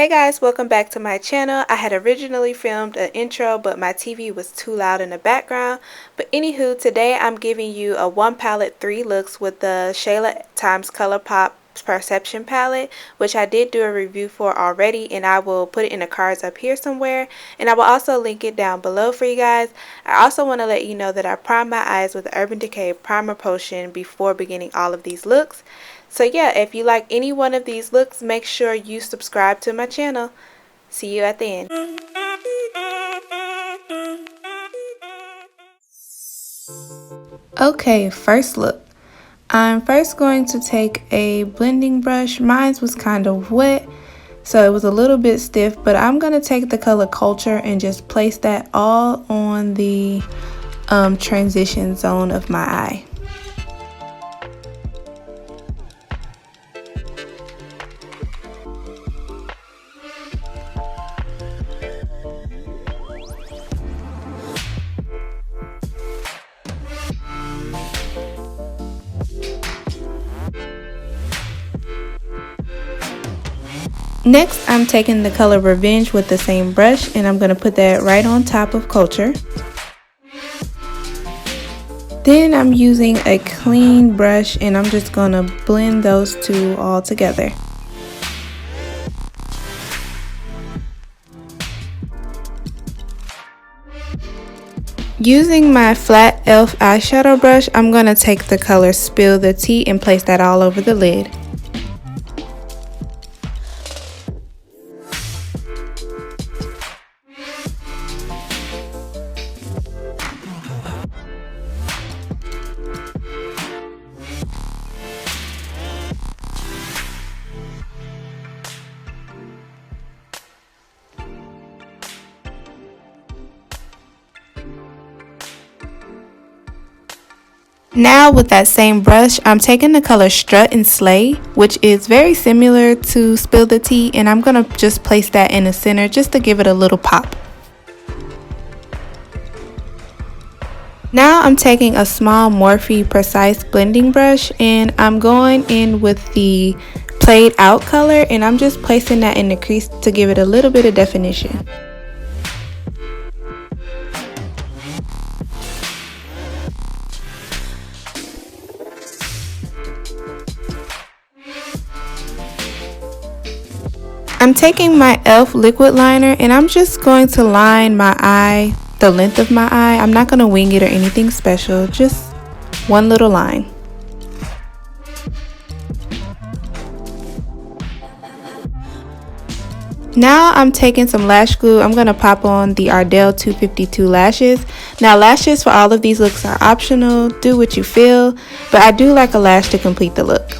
Hey guys, welcome back to my channel. I had originally filmed an intro, but my TV was too loud in the background. But anywho, today I'm giving you a one palette 3 looks with the ShaylaxColourpop Perception palette, which I did do a review for already, and I will put it in the cards up here somewhere, and I will also link it down below for you guys. I also want to let you know that I prime my eyes with the Urban Decay primer potion before beginning all of these looks. So yeah, if you like any one of these looks, make sure you subscribe to my channel. See you at the end. Okay, first look. I'm first going to take a blending brush. Mine was kind of wet, so it was a little bit stiff, but I'm going to take the color Culture and just place that all on the transition zone of my eye. Next, I'm taking the color Revenge with the same brush, and I'm going to put that right on top of Culture. Then I'm using a clean brush, and I'm just going to blend those two all together. Using my flat e.l.f. eyeshadow brush, I'm going to take the color Spill the Tea and place that all over the lid. Now with that same brush, I'm taking the color Strut and Slay, which is very similar to Spill the Tea, and I'm going to just place that in the center just to give it a little pop. Now I'm taking a small Morphe Precise blending brush, and I'm going in with the Played Out color, and I'm just placing that in the crease to give it a little bit of definition. I'm taking my e.l.f. liquid liner, and I'm just going to line my eye, the length of my eye. I'm not going to wing it or anything special, just one little line. Now I'm taking some lash glue. I'm going to pop on the Ardell 252 lashes. Now lashes for all of these looks are optional, do what you feel, but I do like a lash to complete the look.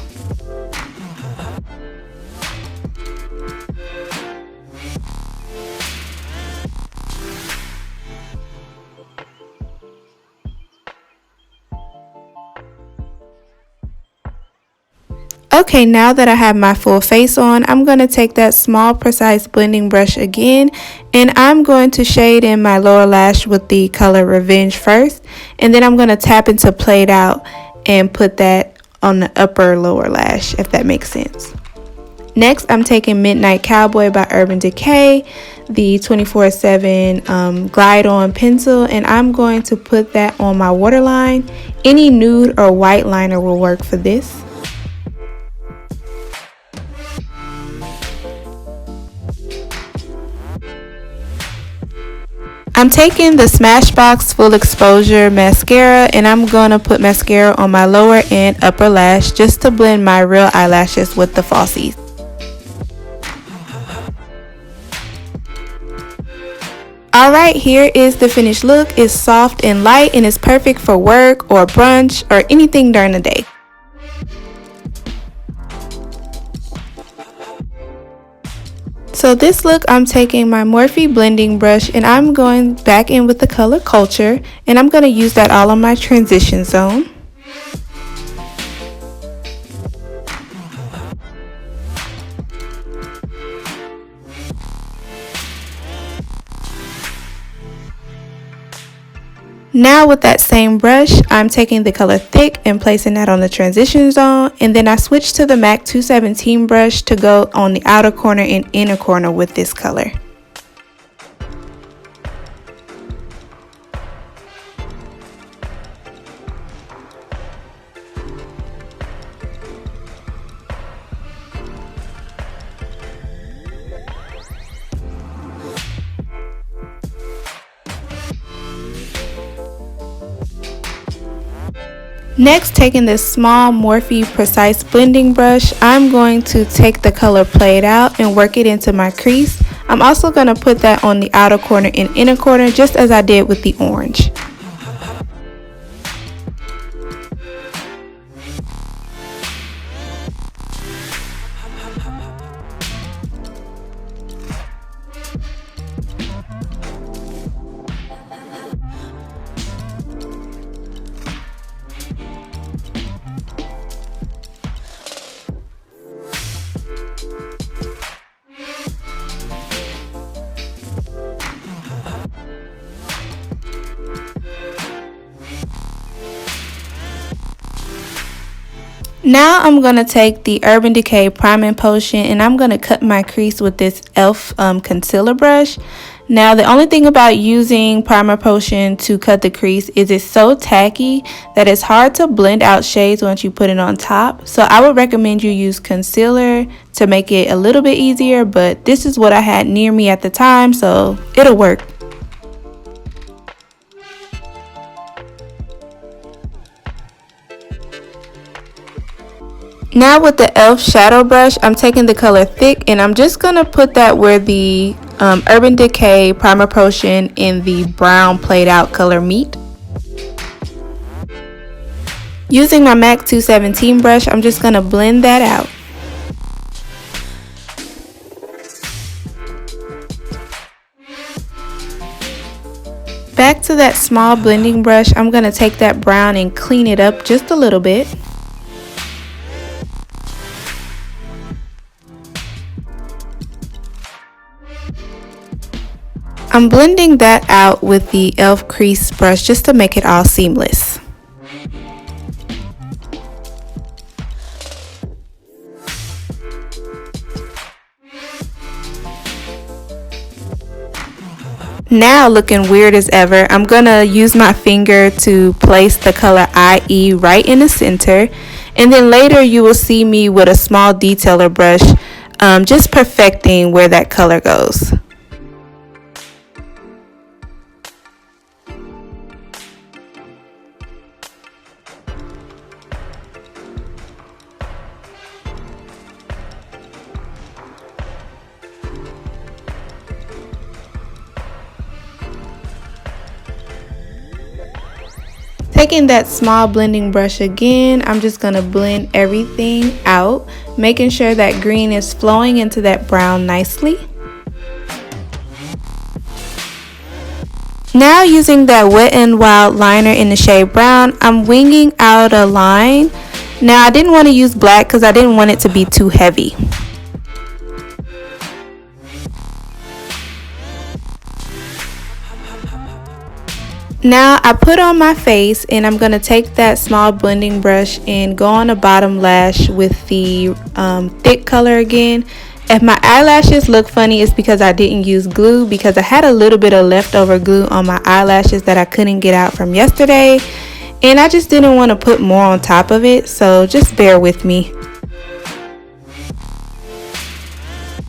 Okay, now that I have my full face on, I'm going to take that small Precise blending brush again, and I'm going to shade in my lower lash with the color Revenge first, and then I'm going to tap into Played Out and put that on the upper lower lash, if that makes sense. Next, I'm taking Midnight Cowboy by Urban Decay, the 24/7 glide on pencil, and I'm going to put that on my waterline. Any nude or white liner will work for this. I'm taking the Smashbox Full Exposure Mascara, and I'm going to put mascara on my lower and upper lash just to blend my real eyelashes with the falsies. Alright, here is the finished look. It's soft and light, and it's perfect for work or brunch or anything during the day. So this look, I'm taking my Morphe blending brush, and I'm going back in with the color Culture, and I'm going to use that all on my transition zone. Now with that same brush, I'm taking the color Thick and placing that on the transition zone, and then I switched to the MAC 217 brush to go on the outer corner and inner corner with this color. Next, taking this small Morphe Precise blending brush, I'm going to take the color Played Out and work it into my crease. I'm also going to put that on the outer corner and inner corner just as I did with the orange. Now I'm going to take the Urban Decay Priming Potion and I'm going to cut my crease with this e.l.f. Concealer brush. Now the only thing about using Primer Potion to cut the crease is it's so tacky that it's hard to blend out shades once you put it on top. So I would recommend you use concealer to make it a little bit easier, but this is what I had near me at the time, so it'll work. Now with the e.l.f. shadow brush, I'm taking the color Thick and I'm just going to put that where the Urban Decay Primer Potion and the brown Played Out color meet. Using my MAC 217 brush, I'm just going to blend that out. Back to that small blending brush, I'm going to take that brown and clean it up just a little bit. I'm blending that out with the e.l.f. crease brush just to make it all seamless. Now looking weird as ever, I'm gonna use my finger to place the color IE right in the center, and then later you will see me with a small detailer brush just perfecting where that color goes. Taking that small blending brush again, I'm just going to blend everything out, making sure that green is flowing into that brown nicely. Now using that Wet n Wild liner in the shade brown, I'm winging out a line. Now I didn't want to use black because I didn't want it to be too heavy. Now I put on my face and I'm going to take that small blending brush and go on the bottom lash with the thick color again. If my eyelashes look funny, it's because I didn't use glue, because I had a little bit of leftover glue on my eyelashes that I couldn't get out from yesterday, and I just didn't want to put more on top of it, so just bear with me.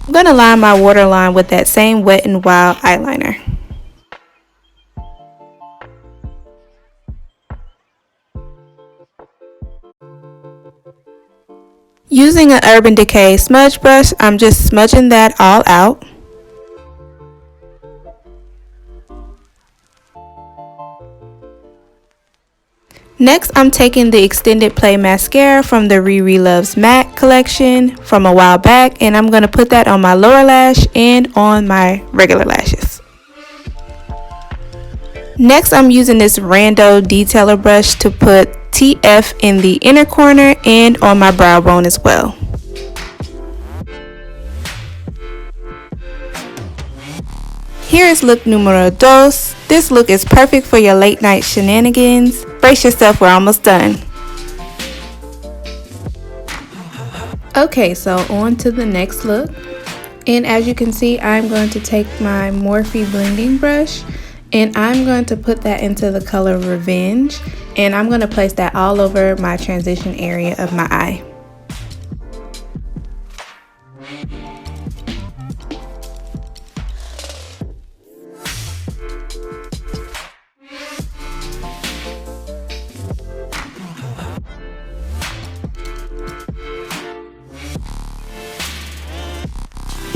I'm going to line my waterline with that same Wet n Wild eyeliner. Using an Urban Decay smudge brush, I'm just smudging that all out. Next, I'm taking the Extended Play Mascara from the Riri Loves Matte collection from a while back, and I'm going to put that on my lower lash and on my regular lashes. Next, I'm using this Rando detailer brush to put TF in the inner corner and on my brow bone as well. Here is look numero dos. This look is perfect for your late night shenanigans. Brace yourself, we're almost done. Okay, so on to the next look. And as you can see, I'm going to take my Morphe blending brush and I'm going to put that into the color Revenge, and I'm going to place that all over my transition area of my eye.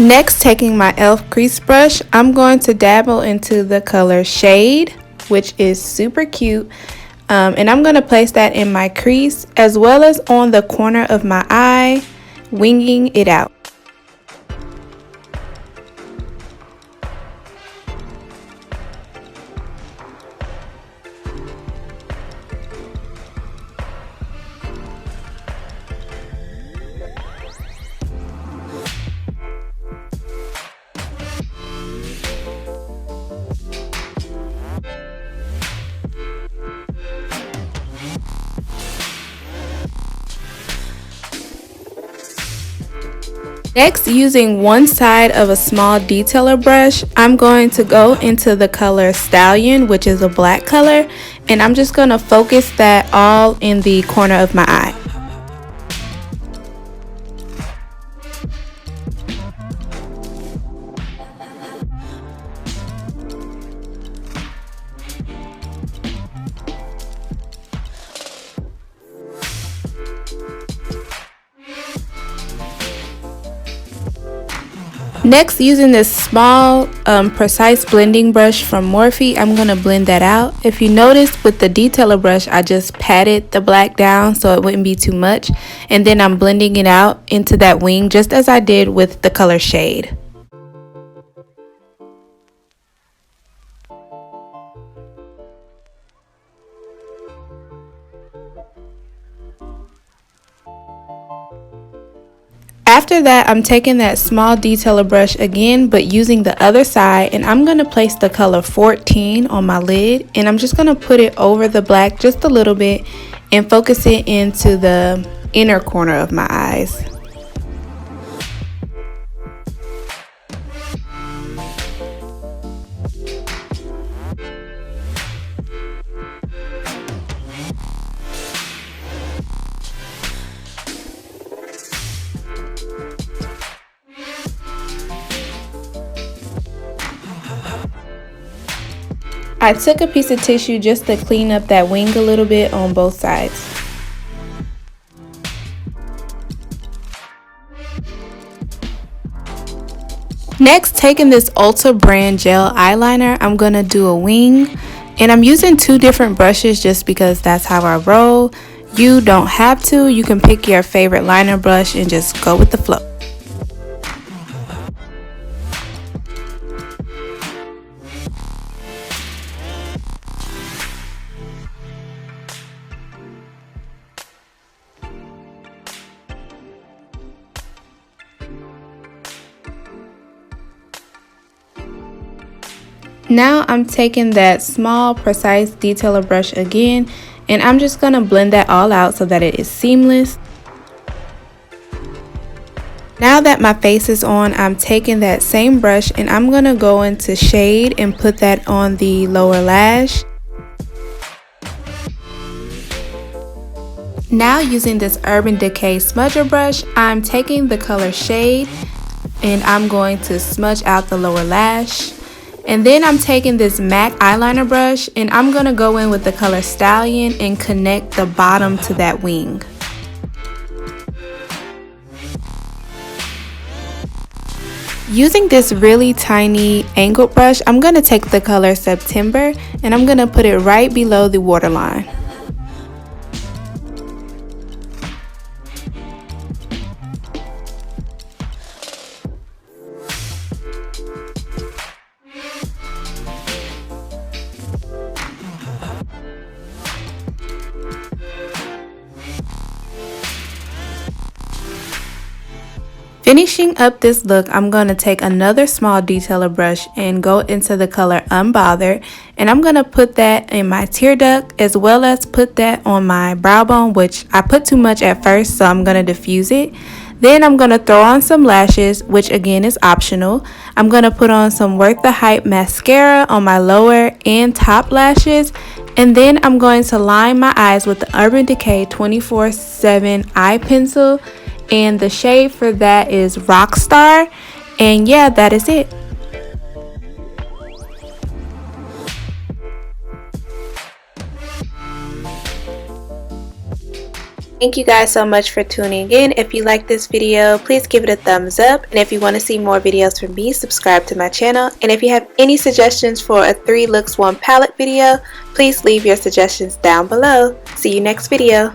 Next, taking my e.l.f. crease brush, I'm going to dabble into the color Shade, which is super cute, and I'm going to place that in my crease as well as on the corner of my eye, winging it out. Next, using one side of a small detailer brush, I'm going to go into the color Stallion, which is a black color, and I'm just going to focus that all in the corner of my eye. Next, using this small precise blending brush from Morphe, I'm going to blend that out. If you notice, with the detailer brush, I just patted the black down so it wouldn't be too much, and then I'm blending it out into that wing just as I did with the color Shade. After that, I'm taking that small detailer brush again, but using the other side, and I'm going to place the color 14 on my lid, and I'm just going to put it over the black just a little bit and focus it into the inner corner of my eyes. I took a piece of tissue just to clean up that wing a little bit on both sides. Next, taking this Ulta brand gel eyeliner, I'm going to do a wing. And I'm using two different brushes just because that's how I roll. You don't have to. You can pick your favorite liner brush and just go with the flow. Now I'm taking that small precise detailer brush again, and I'm just going to blend that all out so that it is seamless. Now that my face is on, I'm taking that same brush and I'm going to go into Shade and put that on the lower lash. Now, using this Urban Decay smudger brush, I'm taking the color Shade and I'm going to smudge out the lower lash. And then I'm taking this MAC eyeliner brush and I'm going to go in with the color Stallion and connect the bottom to that wing. Using this really tiny angled brush, I'm going to take the color September and I'm going to put it right below the waterline. Finishing up this look, I'm going to take another small detailer brush and go into the color Unbothered, and I'm going to put that in my tear duct as well as put that on my brow bone, which I put too much at first, so I'm going to diffuse it. Then I'm going to throw on some lashes, which again is optional. I'm going to put on some Worth the Hype mascara on my lower and top lashes, and then I'm going to line my eyes with the Urban Decay 24/7 eye pencil. And the shade for that is Rockstar. And yeah, that is it. Thank you guys so much for tuning in. If you like this video, please give it a thumbs up. And if you want to see more videos from me, subscribe to my channel. And if you have any suggestions for a 3 looks 1 palette video, please leave your suggestions down below. See you next video.